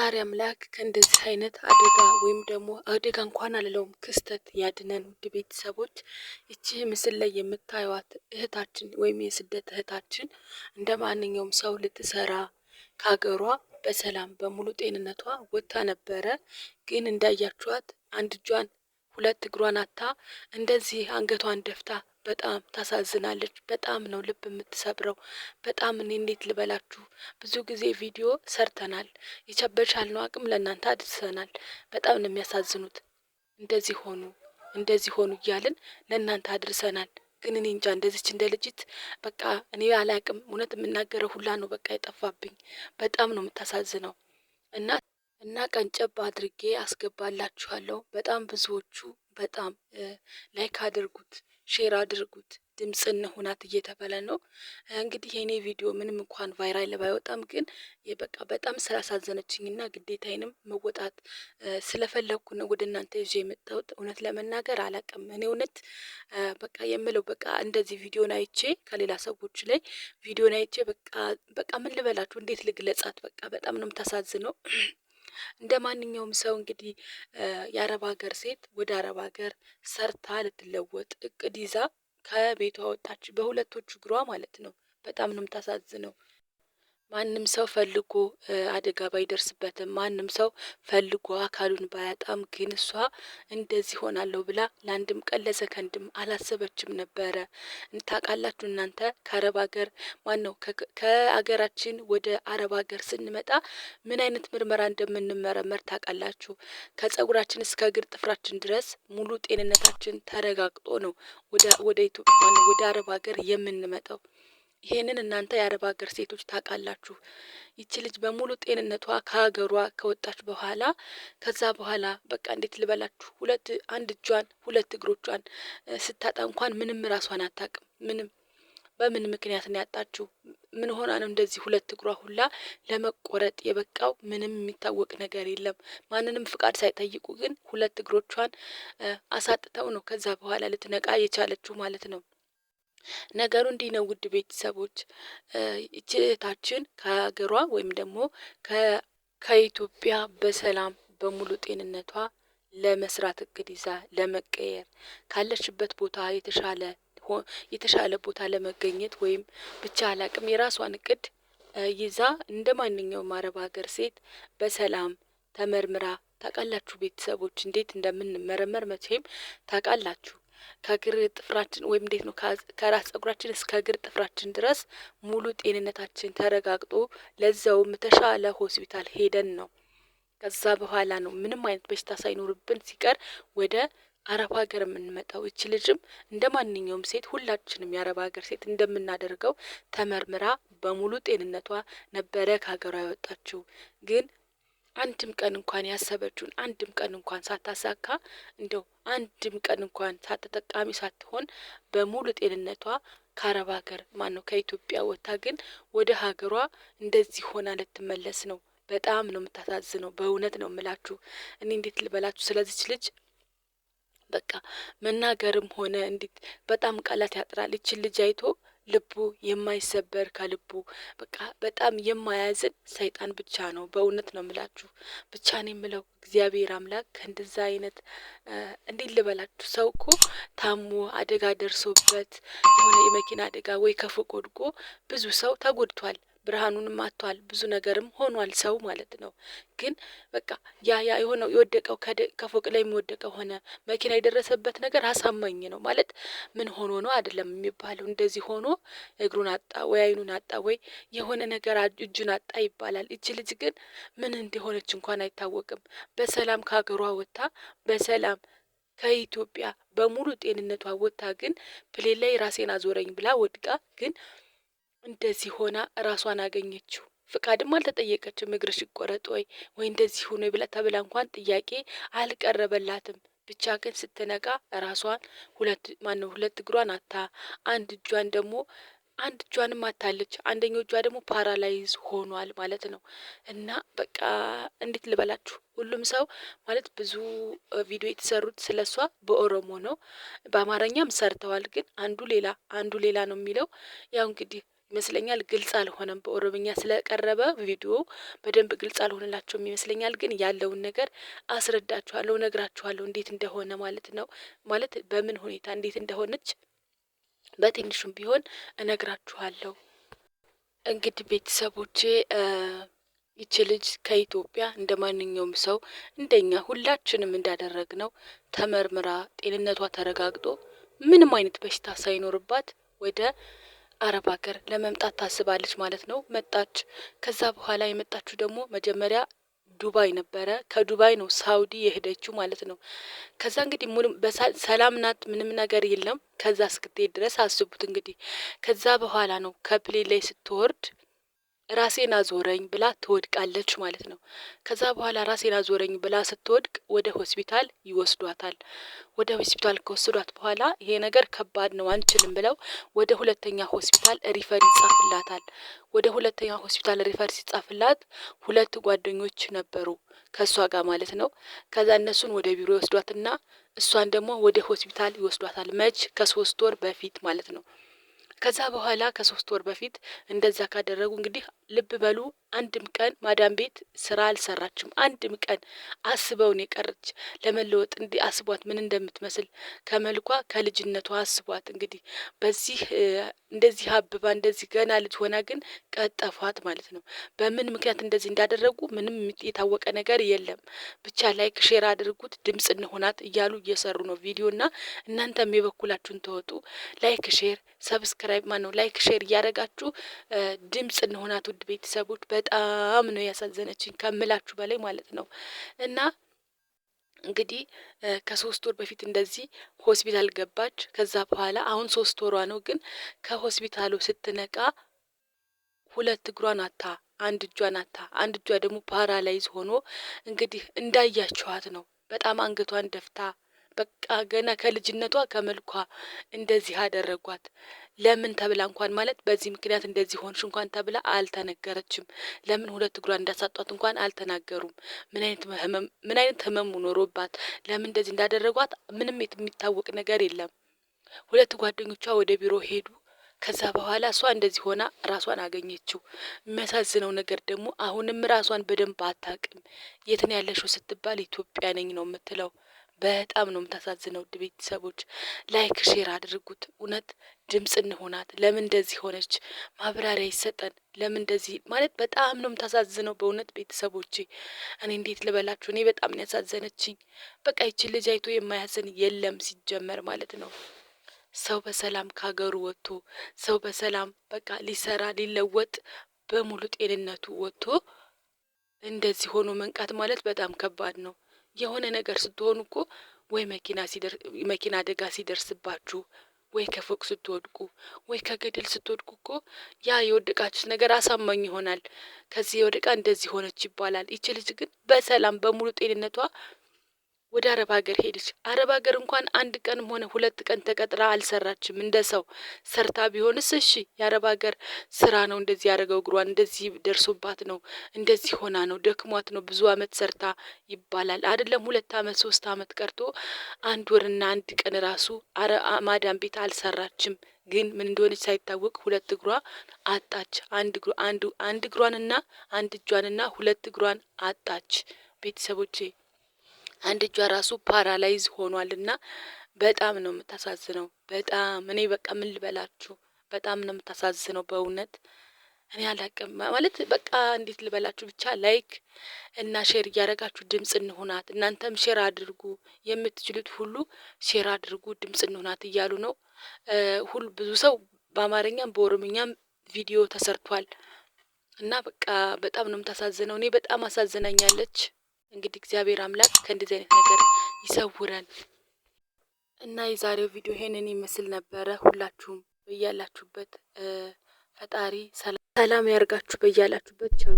ፈጣሪ አምላክ ከእንደዚህ አይነት አደጋ ወይም ደግሞ አደጋ እንኳን አልለውም ክስተት ያድነን። ውድ ቤተሰቦች ይቺ ምስል ላይ የምታዩት እህታችን ወይም የስደት እህታችን እንደ ማንኛውም ሰው ልትሰራ ከሀገሯ በሰላም በሙሉ ጤንነቷ ወጥታ ነበረ። ግን እንዳያችኋት አንድ እጇን ሁለት እግሯን አታ እንደዚህ አንገቷን ደፍታ በጣም ታሳዝናለች። በጣም ነው ልብ የምትሰብረው። በጣም እኔ እንዴት ልበላችሁ፣ ብዙ ጊዜ ቪዲዮ ሰርተናል፣ የቻልነው አቅም ለእናንተ አድርሰናል። በጣም ነው የሚያሳዝኑት። እንደዚህ ሆኑ እያልን ለእናንተ አድርሰናል። ግን እኔ እንጃ እንደዚች እንደ ልጅት በቃ እኔ አላቅም። እውነት የምናገረው ሁላ ነው በቃ የጠፋብኝ። በጣም ነው የምታሳዝነው። እና ቀንጨብ አድርጌ አስገባላችኋለሁ። በጣም ብዙዎቹ በጣም ላይክ አድርጉት፣ ሼር አድርጉት፣ ድምጽ እንሁናት እየተባለ ነው። እንግዲህ የኔ ቪዲዮ ምንም እንኳን ቫይራል ባይወጣም ግን በቃ በጣም ስላሳዘነችኝና ግዴታዬንም መወጣት ስለፈለኩ ነው ወደ እናንተ ይዤ የመጣሁት። እውነት ለመናገር አላቅም። እኔ እውነት በቃ የምለው በቃ እንደዚህ ቪዲዮን አይቼ ከሌላ ሰዎች ላይ ቪዲዮን አይቼ በቃ ምን ልበላችሁ፣ እንዴት ልግለጻት? በቃ በጣም ነው የምታሳዝነው። እንደ ማንኛውም ሰው እንግዲህ የአረብ ሀገር ሴት ወደ አረብ ሀገር ሰርታ ልትለወጥ እቅድ ይዛ ከቤቷ ወጣች፣ በሁለቶቹ እግሯ ማለት ነው። በጣም ነው የምታሳዝነው። ማንም ሰው ፈልጎ አደጋ ባይደርስበትም ማንም ሰው ፈልጎ አካሉን ባያጣም ግን እሷ እንደዚህ ሆናለሁ ብላ ለአንድም ቀን ለሰከንድም አላሰበችም ነበረ። ታውቃላችሁ እናንተ ከአረብ ሀገር ከአገራችን ወደ አረብ ሀገር ስንመጣ ምን አይነት ምርመራ እንደምንመረመር ታውቃላችሁ? ከጸጉራችን እስከ እግር ጥፍራችን ድረስ ሙሉ ጤንነታችን ተረጋግጦ ነው ወደ ኢትዮጵያ ወደ አረብ ሀገር የምንመጣው። ይሄንን እናንተ የአረብ ሀገር ሴቶች ታውቃላችሁ። ይቺ ልጅ በሙሉ ጤንነቷ ከሀገሯ ከወጣች በኋላ ከዛ በኋላ በቃ እንዴት ልበላችሁ፣ አንድ እጇን ሁለት እግሮቿን ስታጣ እንኳን ምንም ራሷን አታውቅም። ምንም በምን ምክንያት ነው ያጣችው? ምን ሆና ነው እንደዚህ ሁለት እግሯ ሁላ ለመቆረጥ የበቃው? ምንም የሚታወቅ ነገር የለም። ማንንም ፍቃድ ሳይጠይቁ ግን ሁለት እግሮቿን አሳጥተው ነው ከዛ በኋላ ልትነቃ የቻለችው ማለት ነው። ነገሩ እንዲህ ነው ውድ ቤተሰቦች። እህታችን ከሀገሯ ወይም ደግሞ ከኢትዮጵያ በሰላም በሙሉ ጤንነቷ ለመስራት እቅድ ይዛ ለመቀየር ካለችበት ቦታ የተሻለ ቦታ ለመገኘት ወይም ብቻ አላቅም የራሷን እቅድ ይዛ እንደ ማንኛውም አረብ ሀገር ሴት በሰላም ተመርምራ ታውቃላችሁ ቤተሰቦች፣ እንዴት እንደምንመረመር መቼም ታውቃላችሁ። ከእግር ጥፍራችን ወይም እንዴት ነው ከራስ ጸጉራችን እስከ እግር ጥፍራችን ድረስ ሙሉ ጤንነታችን ተረጋግጦ ለዛውም ተሻለ ሆስፒታል ሄደን ነው ከዛ በኋላ ነው ምንም አይነት በሽታ ሳይኖርብን ሲቀር ወደ አረብ ሀገር የምንመጣው። እቺ ልጅም እንደ ማንኛውም ሴት ሁላችንም የአረብ ሀገር ሴት እንደምናደርገው ተመርምራ በሙሉ ጤንነቷ ነበረ ከሀገሯ ያወጣችው። ግን አንድም ቀን እንኳን ያሰበችውን አንድም ቀን እንኳን ሳታሳካ እንደው አንድም ቀን እንኳን ሳትጠቃሚ ሳትሆን በሙሉ ጤንነቷ ከአረብ ሀገር ከኢትዮጵያ ወጥታ ግን ወደ ሀገሯ እንደዚህ ሆና ልትመለስ ነው። በጣም ነው የምታሳዝነው። በእውነት ነው የምላችሁ። እኔ እንዴት ልበላችሁ ስለዚች ልጅ በቃ መናገርም ሆነ እንዴት በጣም ቃላት ያጥራል። ይችን ልጅ አይቶ ልቡ የማይሰበር ከልቡ በቃ በጣም የማያዝን ሰይጣን ብቻ ነው። በእውነት ነው የምላችሁ። ብቻ ነው የምለው እግዚአብሔር አምላክ ከእንደዛ አይነት እንዴት ልበላችሁ። ሰው እኮ ታሞ አደጋ ደርሶበት የሆነ የመኪና አደጋ ወይ ከፎቅ ወድቆ ብዙ ሰው ተጎድቷል፣ ብርሃኑንም አጥቷል፣ ብዙ ነገርም ሆኗል ሰው ማለት ነው። ግን በቃ ያ የሆነው የወደቀው ከፎቅ ላይ የሚወደቀው ሆነ መኪና የደረሰበት ነገር አሳማኝ ነው ማለት ምን ሆኖ ነው አይደለም የሚባለው። እንደዚህ ሆኖ እግሩን አጣ ወይ አይኑን አጣ ወይ የሆነ ነገር እጁን አጣ ይባላል። እቺ ልጅ ግን ምን እንደሆነች እንኳን አይታወቅም። በሰላም ከሀገሯ ወጥታ በሰላም ከኢትዮጵያ በሙሉ ጤንነቷ ወጥታ ግን ፕሌን ላይ ራሴን አዞረኝ ብላ ወድቃ ግን እንደዚህ ሆና ራሷን አገኘችው። ፍቃድም አልተጠየቀችም። እግርሽ ይቆረጥ ወይ እንደዚህ ሆኖ ብላ ተብላ እንኳን ጥያቄ አልቀረበላትም። ብቻ ግን ስትነቃ ራሷን ሁለት እግሯን አታ አንድ እጇንም አታለች። አንደኛው እጇ ደግሞ ፓራላይዝ ሆኗል ማለት ነው። እና በቃ እንዴት ልበላችሁ፣ ሁሉም ሰው ማለት ብዙ ቪዲዮ የተሰሩት ስለሷ በኦሮሞ ነው፣ በአማርኛም ሰርተዋል። ግን አንዱ ሌላ ነው የሚለው። ያው እንግዲህ ይመስለኛል። ግልጽ አልሆነም። በኦሮምኛ ስለቀረበ ቪዲዮ በደንብ ግልጽ አልሆነላቸውም ይመስለኛል። ግን ያለውን ነገር አስረዳችኋለሁ፣ ነግራችኋለሁ እንዴት እንደሆነ ማለት ነው። ማለት በምን ሁኔታ እንዴት እንደሆነች በትንሹም ቢሆን እነግራችኋለሁ። እንግዲህ ቤተሰቦቼ ይቺ ልጅ ከኢትዮጵያ እንደ ማንኛውም ሰው እንደኛ ሁላችንም እንዳደረግ ነው ተመርምራ ጤንነቷ ተረጋግጦ ምንም አይነት በሽታ ሳይኖርባት ወደ አረብ ሀገር ለመምጣት ታስባለች ማለት ነው። መጣች። ከዛ በኋላ የመጣችው ደግሞ መጀመሪያ ዱባይ ነበረ። ከዱባይ ነው ሳውዲ የሄደችው ማለት ነው። ከዛ እንግዲህ ሰላም ናት፣ ምንም ነገር የለም። ከዛ እስክትሄድ ድረስ አስቡት እንግዲህ። ከዛ በኋላ ነው ከፕሌን ላይ ስትወርድ ራሴን አዞረኝ ብላ ትወድቃለች ማለት ነው። ከዛ በኋላ ራሴን አዞረኝ ብላ ስትወድቅ ወደ ሆስፒታል ይወስዷታል። ወደ ሆስፒታል ከወሰዷት በኋላ ይሄ ነገር ከባድ ነው አንችልም ብለው ወደ ሁለተኛ ሆስፒታል ሪፈር ይጻፍላታል። ወደ ሁለተኛ ሆስፒታል ሪፈር ሲጻፍላት 2 ጓደኞች ነበሩ ከሷ ጋር ማለት ነው። ከዛ እነሱን ወደ ቢሮ ይወስዷትና እሷን ደግሞ ወደ ሆስፒታል ይወስዷታል። መች ከ3 ወር በፊት ማለት ነው። ከዛ በኋላ ከ3 ወር በፊት እንደዛ ካደረጉ እንግዲህ ልብ በሉ አንድም ቀን ማዳም ቤት ስራ አልሰራችም። አንድም ቀን አስበውን የቀረች ለመለወጥ እንዲህ አስቧት ምን እንደምትመስል ከመልኳ ከልጅነቷ አስቧት እንግዲህ በዚህ እንደዚህ አብባ እንደዚህ ገና ልጅ ሆና ግን ቀጠፏት ማለት ነው። በምን ምክንያት እንደዚህ እንዳደረጉ ምንም የታወቀ ነገር የለም። ብቻ ላይክ ሼር አድርጉት፣ ድምጽ እንሆናት እያሉ እየሰሩ ነው ቪዲዮና እናንተም የበኩላችሁን ተወጡ። ላይክ ሼር ሰብስክራይብ ማነው ላይክ ሼር እያደረጋችሁ ድምጽ እንሆናት። ውድ ቤተሰቦች በጣም ነው ያሳዘነችኝ ከምላችሁ በላይ ማለት ነው። እና እንግዲህ ከ3 ወር በፊት እንደዚህ ሆስፒታል ገባች። ከዛ በኋላ አሁን 3 ወሯ ነው። ግን ከሆስፒታሉ ስትነቃ 2 እግሯን አታ፣ 1 እጇን አታ፣ 1 እጇ ደግሞ ፓራላይዝ ሆኖ እንግዲህ እንዳያችኋት ነው። በጣም አንገቷን ደፍታ በቃ ገና ከልጅነቷ ከመልኳ እንደዚህ አደረጓት። ለምን ተብላ እንኳን ማለት በዚህ ምክንያት እንደዚህ ሆንሽ እንኳን ተብላ አልተነገረችም። ለምን 2 እግሯን እንዳሳጧት እንኳን አልተናገሩም። ምን አይነት ህመሙ ኖሮባት ለምን እንደዚህ እንዳደረጓት ምንም የሚታወቅ ነገር የለም። 2 ጓደኞቿ ወደ ቢሮ ሄዱ። ከዛ በኋላ እሷ እንደዚህ ሆና ራሷን አገኘችው። የሚያሳዝነው ነገር ደግሞ አሁንም ራሷን በደንብ አታውቅም። የት ነው ያለሽው ስትባል ኢትዮጵያ ነኝ ነው የምትለው። በጣም ነው የምታሳዝነው። ውድ ቤተሰቦች ላይክ ሼር አድርጉት። እውነት ድምጽ እንሆናት። ለምን እንደዚህ ሆነች ማብራሪያ ይሰጠን። ለምን እንደዚህ ማለት በጣም ነው የምታሳዝነው በእውነት ቤተሰቦቼ። እኔ እንዴት ልበላችሁ፣ እኔ በጣም ነው ያሳዘነችኝ። በቃ ይቺ ልጅ አይቶ የማያዝን የለም ሲጀመር ማለት ነው። ሰው በሰላም ከሀገሩ ወጥቶ ሰው በሰላም በቃ ሊሰራ ሊለወጥ በሙሉ ጤንነቱ ወጥቶ እንደዚህ ሆኖ መንቃት ማለት በጣም ከባድ ነው። የሆነ ነገር ስትሆኑ እኮ ወይ መኪና አደጋ ሲደርስባችሁ ወይ ከፎቅ ስትወድቁ ወይ ከገደል ስትወድቁ እኮ ያ የወደቃችሁት ነገር አሳማኝ ይሆናል። ከዚህ የወደቃ እንደዚህ ሆነች ይባላል። ይቺ ልጅ ግን በሰላም በሙሉ ጤንነቷ ወደ አረብ ሀገር ሄደች። አረብ ሀገር እንኳን 1 ቀንም ሆነ 2 ቀን ተቀጥራ አልሰራችም። እንደ ሰው ሰርታ ቢሆንስ እሺ፣ የአረብ ሀገር ስራ ነው እንደዚህ ያደረገው፣ እግሯን እንደዚህ ደርሶባት ነው እንደዚህ ሆና ነው ደክሟት ነው ብዙ አመት ሰርታ ይባላል። አይደለም 2 አመት 3 አመት ቀርቶ 1 ወርና 1 ቀን ራሱ ማዳም ቤት አልሰራችም። ግን ምን እንደሆነች ሳይታወቅ 2 እግሯ አጣች። አንድ እግሯንና 1 እጇንና 2 እግሯን አጣች። ቤተሰቦቼ 1 እጇ ራሱ ፓራላይዝ ሆኗልና በጣም ነው የምታሳዝነው። በጣም እኔ በቃ ምን ልበላችሁ፣ በጣም ነው የምታሳዝነው በእውነት። እኔ አላቅም ማለት በቃ እንዴት ልበላችሁ። ብቻ ላይክ እና ሼር እያደረጋችሁ ድምጽ እንሆናት። እናንተም ሼር አድርጉ፣ የምትችሉት ሁሉ ሼር አድርጉ። ድምጽ እንሆናት እያሉ ነው ሁሉ ብዙ ሰው በአማርኛም በኦሮምኛም ቪዲዮ ተሰርቷል። እና በቃ በጣም ነው የምታሳዝነው። እኔ በጣም አሳዝናኛለች። እንግዲህ እግዚአብሔር አምላክ ከእንደዚህ አይነት ነገር ይሰውረን። እና የዛሬው ቪዲዮ ይሄንን ይመስል ነበረ። ሁላችሁም በያላችሁበት ፈጣሪ ሰላም ያርጋችሁ። በያላችሁበት ቻው።